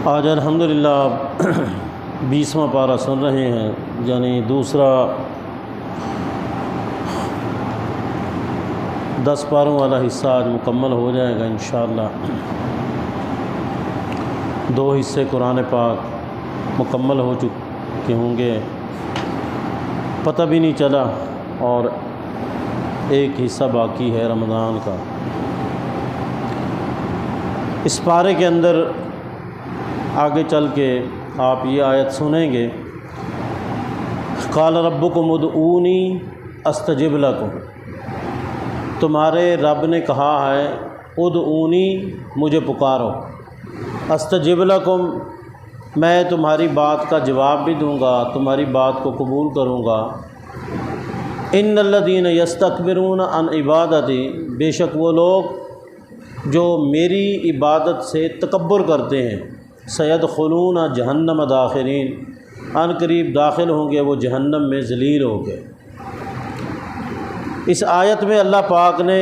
آج الحمدللہ 20واں پارہ سن رہے ہیں، یعنی دوسرا 10 پاروں والا حصہ آج مکمل ہو جائے گا انشاءاللہ۔ 2 حصے قرآن پاک مکمل ہو چکے ہوں گے، پتہ بھی نہیں چلا، اور ایک حصہ باقی ہے رمضان کا۔ اس پارے کے اندر آگے چل کے آپ یہ آیت سنیں گے، قال ربکم ادعونی استجب لکم، تمہارے رب نے کہا ہے ادعونی، مجھے پکارو، استجب لکم، میں تمہاری بات کا جواب بھی دوں گا، تمہاری بات کو قبول کروں گا۔ ان الذین یستکبرون عن عبادتی، بے شک وہ لوگ جو میری عبادت سے تکبر کرتے ہیں، سیدخلون جہنم داخرین، ان قریب داخل ہوں گے وہ جہنم میں ذلیل ہو گئے۔ اس آیت میں اللہ پاک نے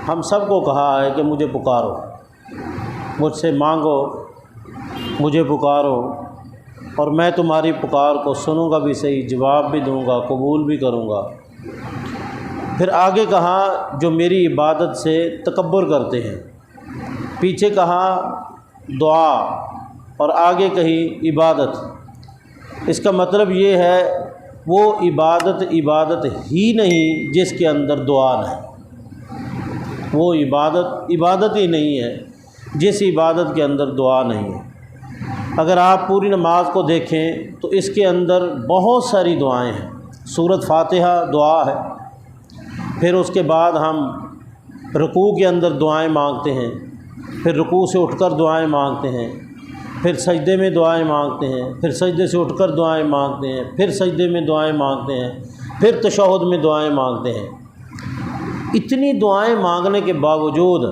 ہم سب کو کہا ہے کہ مجھے پکارو، مجھ سے مانگو، مجھے پکارو، اور میں تمہاری پکار کو سنوں گا بھی صحیح، جواب بھی دوں گا، قبول بھی کروں گا۔ پھر آگے کہا جو میری عبادت سے تکبر کرتے ہیں، پیچھے کہا دعا، اور آگے کہی عبادت۔ اس کا مطلب یہ ہے وہ عبادت ہی نہیں جس کے اندر دعا نہیں، وہ عبادت ہی نہیں ہے جس عبادت کے اندر دعا نہیں ہے۔ اگر آپ پوری نماز کو دیکھیں تو اس کے اندر بہت ساری دعائیں ہیں۔ سورۃ فاتحہ دعا ہے، پھر اس کے بعد ہم رکوع کے اندر دعائیں مانگتے ہیں، پھر رکوع سے اٹھ کر دعائیں مانگتے ہیں، پھر سجدے میں دعائیں مانگتے ہیں، پھر سجدے سے اٹھ کر دعائیں مانگتے ہیں، پھر سجدے میں دعائیں مانگتے ہیں، پھر تشہد میں دعائیں مانگتے ہیں۔ اتنی دعائیں مانگنے کے باوجود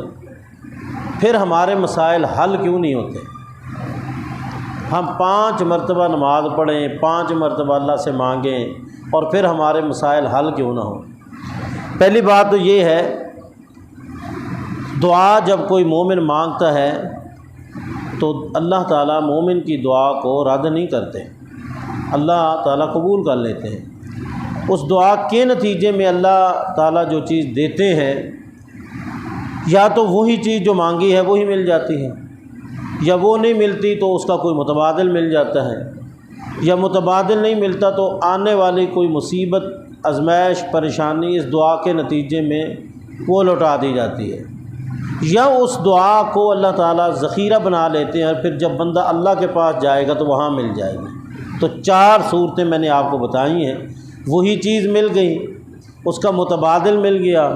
پھر ہمارے مسائل حل کیوں نہیں ہوتے؟ ہم 5 مرتبہ نماز پڑھیں، 5 مرتبہ اللہ سے مانگیں، اور پھر ہمارے مسائل حل کیوں نہ ہوں؟ پہلی بات تو یہ ہے، دعا جب کوئی مومن مانگتا ہے تو اللہ تعالیٰ مومن کی دعا کو رد نہیں کرتے، اللہ تعالیٰ قبول کر لیتے ہیں۔ اس دعا کے نتیجے میں اللہ تعالیٰ جو چیز دیتے ہیں، یا تو وہی چیز جو مانگی ہے وہی مل جاتی ہے، یا وہ نہیں ملتی تو اس کا کوئی متبادل مل جاتا ہے، یا متبادل نہیں ملتا تو آنے والی کوئی مصیبت، آزمائش، پریشانی اس دعا کے نتیجے میں وہ لوٹا دی جاتی ہے، یا اس دعا کو اللہ تعالیٰ ذخیرہ بنا لیتے ہیں، اور پھر جب بندہ اللہ کے پاس جائے گا تو وہاں مل جائے گی۔ تو 4 صورتیں میں نے آپ کو بتائی ہیں، وہی چیز مل گئی، اس کا متبادل مل گیا،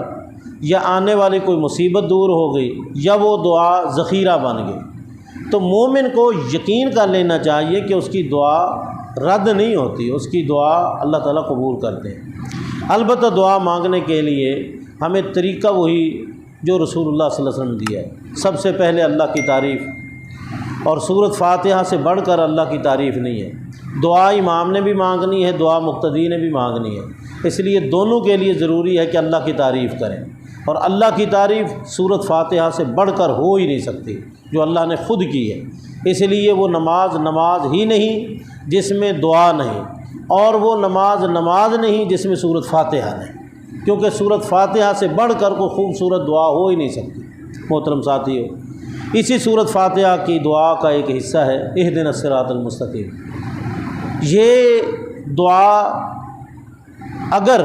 یا آنے والی کوئی مصیبت دور ہو گئی، یا وہ دعا ذخیرہ بن گئی۔ تو مومن کو یقین کر لینا چاہیے کہ اس کی دعا رد نہیں ہوتی، اس کی دعا اللہ تعالیٰ قبول کرتے ہیں۔ البتہ دعا مانگنے کے لیے ہمیں طریقہ وہی جو رسول اللہ صلی اللہ علیہ وسلم دیا ہے۔ سب سے پہلے اللہ کی تعریف، اور سورۃ فاتحہ سے بڑھ کر اللہ کی تعریف نہیں ہے۔ دعا امام نے بھی مانگنی ہے، دعا مقتدی نے بھی مانگنی ہے، اس لیے دونوں کے لیے ضروری ہے کہ اللہ کی تعریف کریں، اور اللہ کی تعریف سورۃ فاتحہ سے بڑھ کر ہو ہی نہیں سکتی جو اللہ نے خود کی ہے۔ اس لیے وہ نماز ہی نہیں جس میں دعا نہیں، اور وہ نماز نہیں جس میں سورۃ فاتحہ نہیں، کیونکہ سورۃ فاتحہ سے بڑھ کر کوئی خوبصورت دعا ہو ہی نہیں سکتی۔ محترم ساتھیو، اسی سورۃ فاتحہ کی دعا کا ایک حصہ ہے اہدنا الصراط المستقیم۔ یہ دعا اگر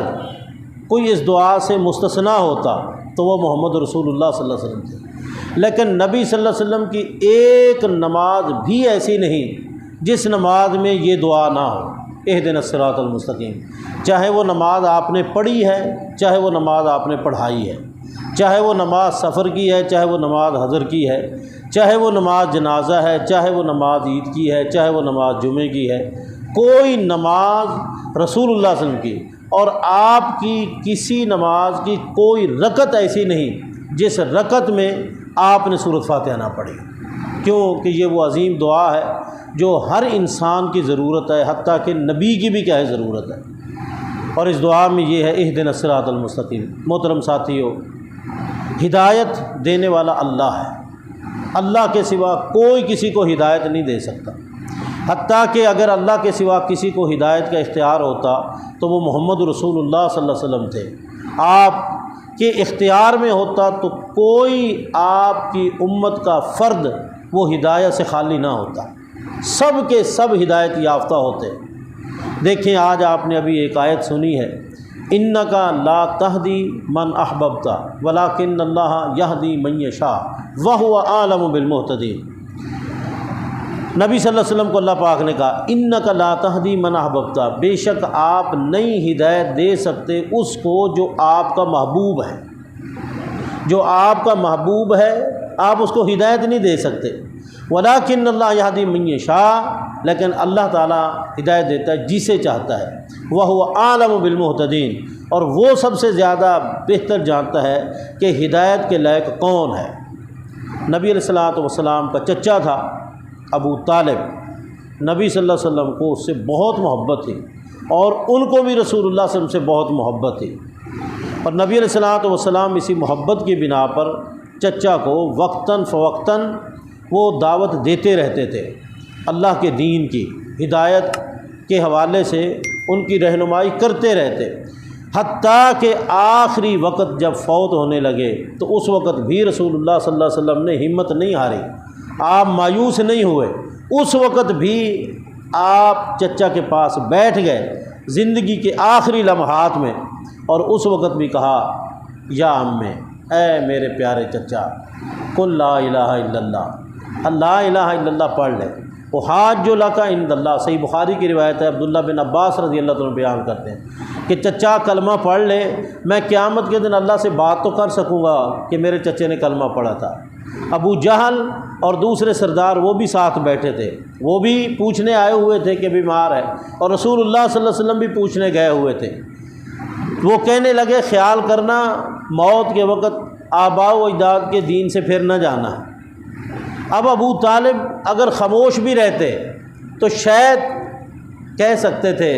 کوئی اس دعا سے مستثنیٰ ہوتا تو وہ محمد رسول اللہ صلی اللہ علیہ وسلم تھے، لیکن نبی صلی اللہ علیہ وسلم کی ایک نماز بھی ایسی نہیں جس نماز میں یہ دعا نہ ہو، اہدنا الصراط المستقیم۔ چاہے وہ نماز آپ نے پڑھی ہے، چاہے وہ نماز آپ نے پڑھائی ہے، چاہے وہ نماز سفر کی ہے، چاہے وہ نماز حضر کی ہے، چاہے وہ نماز جنازہ ہے، چاہے وہ نماز عید کی ہے، چاہے وہ نماز جمعے کی ہے، کوئی نماز رسول اللہ صلی اللہ علیہ وسلم کی اور آپ کی کسی نماز کی کوئی رکعت ایسی نہیں جس رکعت میں آپ نے سورۃ فاتحہ نہ پڑھی، کیوں کہ یہ وہ عظیم دعا ہے جو ہر انسان کی ضرورت ہے، حتیٰ کہ نبی کی بھی کیا ہے ضرورت ہے، اور اس دعا میں یہ ہے اہدنا الصراط المستقیم۔ محترم ساتھیو، ہدایت دینے والا اللہ ہے، اللہ کے سوا کوئی کسی کو ہدایت نہیں دے سکتا، حتیٰ کہ اگر اللہ کے سوا کسی کو ہدایت کا اختیار ہوتا تو وہ محمد رسول اللہ صلی اللہ علیہ وسلم تھے۔ آپ کے اختیار میں ہوتا تو کوئی آپ کی امت کا فرد وہ ہدایت سے خالی نہ ہوتا، سب کے سب ہدایت یافتہ ہوتے۔ دیکھیں آج آپ نے ابھی ایک آیت سنی ہے، انک لا تہدی من احببت ولکن اللہ یہدی من یشاء وہو اعلم بالمہتدین۔ نبی صلی اللہ علیہ وسلم کو اللہ پاک نے کہا انک لا تہدی من احببت، بے شک آپ نہیں ہدایت دے سکتے اس کو جو آپ کا محبوب ہے، جو آپ کا محبوب ہے آپ اس کو ہدایت نہیں دے سکتے۔ ولکن اللہ یہدی من یشاء، لیکن اللہ تعالیٰ ہدایت دیتا ہے جسے چاہتا ہے، وہو اعلم بالمہتدین، اور وہ سب سے زیادہ بہتر جانتا ہے کہ ہدایت کے لائق کون ہے۔ نبی علیہ الصلوۃ والسلام کا چچا تھا ابو طالب، نبی صلی اللہ علیہ وسلم کو اس سے بہت محبت تھی اور ان کو بھی رسول اللہ صلی اللہ علیہ وسلم سے بہت محبت تھی، اور نبی علیہ الصلوۃ والسلام اسی محبت کی بنا پر چچا کو وقتاً فوقتاً وہ دعوت دیتے رہتے تھے، اللہ کے دین کی ہدایت کے حوالے سے ان کی رہنمائی کرتے رہتے، حتیٰ کہ آخری وقت جب فوت ہونے لگے تو اس وقت بھی رسول اللہ صلی اللہ علیہ وسلم نے ہمت نہیں ہاری، آپ مایوس نہیں ہوئے، اس وقت بھی آپ چچا کے پاس بیٹھ گئے زندگی کے آخری لمحات میں، اور اس وقت بھی کہا یا امّے، اے میرے پیارے چچا، قل لا الہ الا اللہ، لا الہ الا اللہ پڑھ لے، احاج لک عند اللہ۔ صحیح بخاری کی روایت ہے، عبداللہ بن عباس رضی اللہ عنہ بیان کرتے ہیں کہ چچا کلمہ پڑھ لے، میں قیامت کے دن اللہ سے بات تو کر سکوں گا کہ میرے چچے نے کلمہ پڑھا تھا۔ ابو جہل اور دوسرے سردار وہ بھی ساتھ بیٹھے تھے، وہ بھی پوچھنے آئے ہوئے تھے کہ بیمار ہے، اور رسول اللہ صلی اللہ علیہ وسلم بھی پوچھنے گئے ہوئے تھے۔ وہ کہنے لگے خیال کرنا موت کے وقت آباء و اجداد کے دین سے پھر نہ جانا۔ اب ابو طالب اگر خاموش بھی رہتے تو شاید کہہ سکتے تھے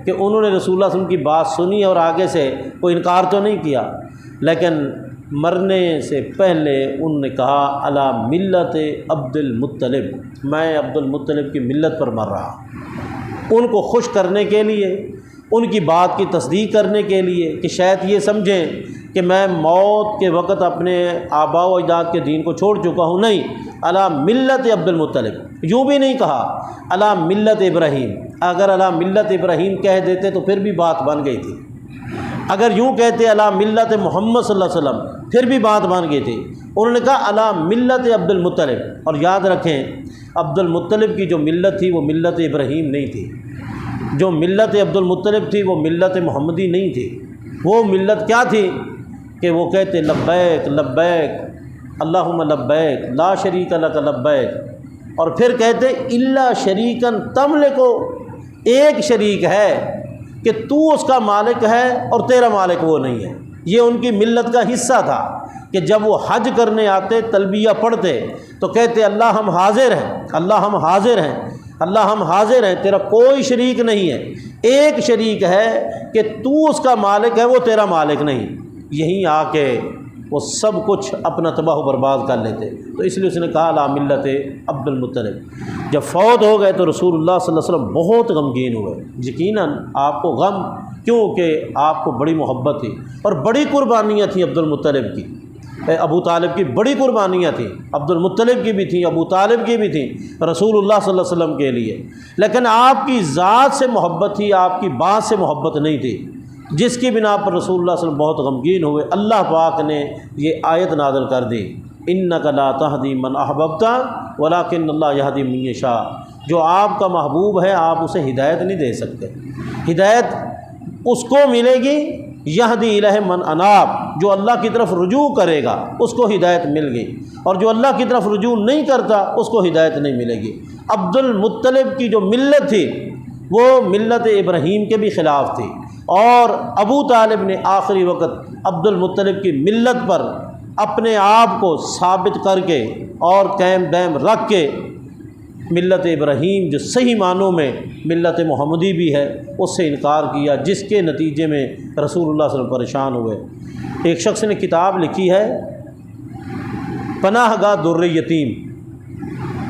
کہ انہوں نے رسول اللہ صلی اللہ علیہ وسلم کی بات سنی اور آگے سے کوئی انکار تو نہیں کیا، لیکن مرنے سے پہلے انہوں نے کہا علی ملت عبد المطلب، میں عبد المطلب کی ملت پر مر رہا۔ ان کو خوش کرنے کے لیے، ان کی بات کی تصدیق کرنے کے لیے کہ شاید یہ سمجھیں کہ میں موت کے وقت اپنے آباء و اجداد کے دین کو چھوڑ چکا ہوں، نہیں، علی ملت عبد المطلب، یوں بھی نہیں کہا علی ملت ابراہیم، اگر علی ملت ابراہیم کہہ دیتے تو پھر بھی بات بن گئی تھی، اگر یوں کہتے علی ملت محمد صلی اللہ علیہ وسلم پھر بھی بات بن گئی تھی۔ انہوں نے کہا علی ملت عبد المطلب، اور یاد رکھیں عبد المطلب کی جو ملت تھی وہ ملت ابراہیم نہیں تھی، جو ملت عبد المطلب تھی وہ ملت محمدی نہیں تھی۔ وہ ملت کیا تھی کہ وہ کہتے لبیک لبیک اللہم لبیک لا شریک لک لبیک، اور پھر کہتے الا شریکن تملکو، ایک شریک ہے کہ تو اس کا مالک ہے اور تیرا مالک وہ نہیں ہے۔ یہ ان کی ملت کا حصہ تھا کہ جب وہ حج کرنے آتے تلبیہ پڑھتے تو کہتے اللہ ہم حاضر ہیں، اللہ ہم حاضر ہیں، اللہ ہم حاضر ہیں، تیرا کوئی شریک نہیں ہے، ایک شریک ہے کہ تو اس کا مالک ہے وہ تیرا مالک نہیں۔ یہیں آ کے وہ سب کچھ اپنا تباہ و برباد کر لیتے، تو اس لیے اس نے کہا لا ملت عبد المطلب۔ جب فوت ہو گئے تو رسول اللہ صلی اللہ علیہ وسلم بہت غمگین ہوئے، یقیناً آپ کو غم، کیونکہ آپ کو بڑی محبت تھی اور بڑی قربانیاں تھیں عبد المطلب کی، ابو طالب کی بڑی قربانیاں تھیں، عبد المطلب کی بھی تھیں، ابو طالب کی بھی تھیں رسول اللہ صلی اللہ علیہ وسلم کے لیے، لیکن آپ کی ذات سے محبت تھی، آپ کی بات سے محبت نہیں تھی، جس کی بنا پر رسول اللہ صلی اللہ علیہ وسلم بہت غمگین ہوئے۔ اللہ پاک نے یہ آیت نازل کر دی انک لا تہدی من احببت ولکن اللہ یہدی من یشاء، جو آپ کا محبوب ہے آپ اسے ہدایت نہیں دے سکتے، ہدایت اس کو ملے گی یہدی الیہ من اناب، جو اللہ کی طرف رجوع کرے گا اس کو ہدایت مل گئی، اور جو اللہ کی طرف رجوع نہیں کرتا اس کو ہدایت نہیں ملے گی۔ عبد المطلب کی جو ملت تھی وہ ملت ابراہیم کے بھی خلاف تھی، اور ابو طالب نے آخری وقت عبد المطلب کی ملت پر اپنے آپ کو ثابت کر کے اور قائم دائم رکھ کے ملت ابراہیم جو صحیح معنوں میں ملت محمدی بھی ہے اس سے انکار کیا، جس کے نتیجے میں رسول اللہ صلی اللہ علیہ وسلم پریشان ہوئے۔ ایک شخص نے کتاب لکھی ہے پناہ گاہ در یتیم،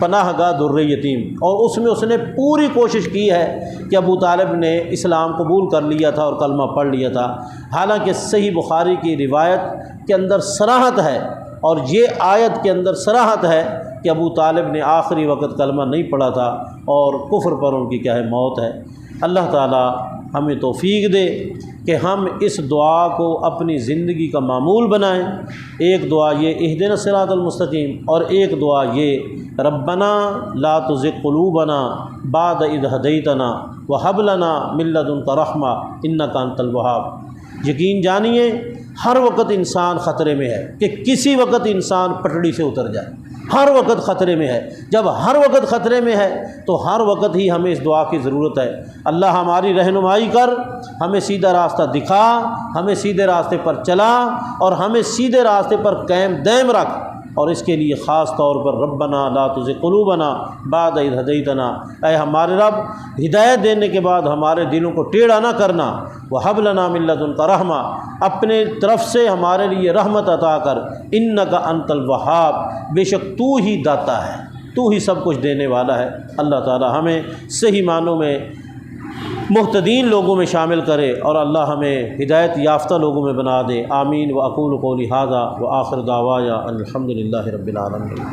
پناہ گاہ در یتیم، اور اس میں اس نے پوری کوشش کی ہے کہ ابو طالب نے اسلام قبول کر لیا تھا اور کلمہ پڑھ لیا تھا، حالانکہ صحیح بخاری کی روایت کے اندر صراحت ہے اور یہ آیت کے اندر صراحت ہے کہ ابو طالب نے آخری وقت کلمہ نہیں پڑھا تھا اور کفر پر ان کی کیا ہے موت ہے۔ اللہ تعالی ہمیں توفیق دے کہ ہم اس دعا کو اپنی زندگی کا معمول بنائیں۔ ایک دعا یہ اہدنا الصراط المستقیم، اور ایک دعا یہ ربنا لا تزغ قلوبنا بعد اذ ہدیتنا وہب لنا من لدنک رحمہ انک انت الوہاب۔ یقین جانیے ہر وقت انسان خطرے میں ہے کہ کسی وقت انسان پٹڑی سے اتر جائے، ہر وقت خطرے میں ہے۔ جب ہر وقت خطرے میں ہے تو ہر وقت ہی ہمیں اس دعا کی ضرورت ہے، اللہ ہماری رہنمائی کر، ہمیں سیدھا راستہ دکھا، ہمیں سیدھے راستے پر چلا اور ہمیں سیدھے راستے پر قائم دائم رکھ۔ اور اس کے لیے خاص طور پر ربنا لا تزغ قلوبنا بعد اذ ہدیتنا، اے ہمارے رب ہدایت دینے کے بعد ہمارے دلوں کو ٹیڑھا نہ کرنا، وہب لنا من لدنک رحمہ، اپنے طرف سے ہمارے لیے رحمت عطا کر، انک انت الوہاب، بے شک تو ہی داتا ہے، تو ہی سب کچھ دینے والا ہے۔ اللہ تعالی ہمیں صحیح معنوں میں محتدین لوگوں میں شامل کرے اور اللہ ہمیں ہدایت یافتہ لوگوں میں بنا دے۔ آمین۔ واقول قولی ھذا وآخر دعوایا ان الحمد للہ رب العالمین۔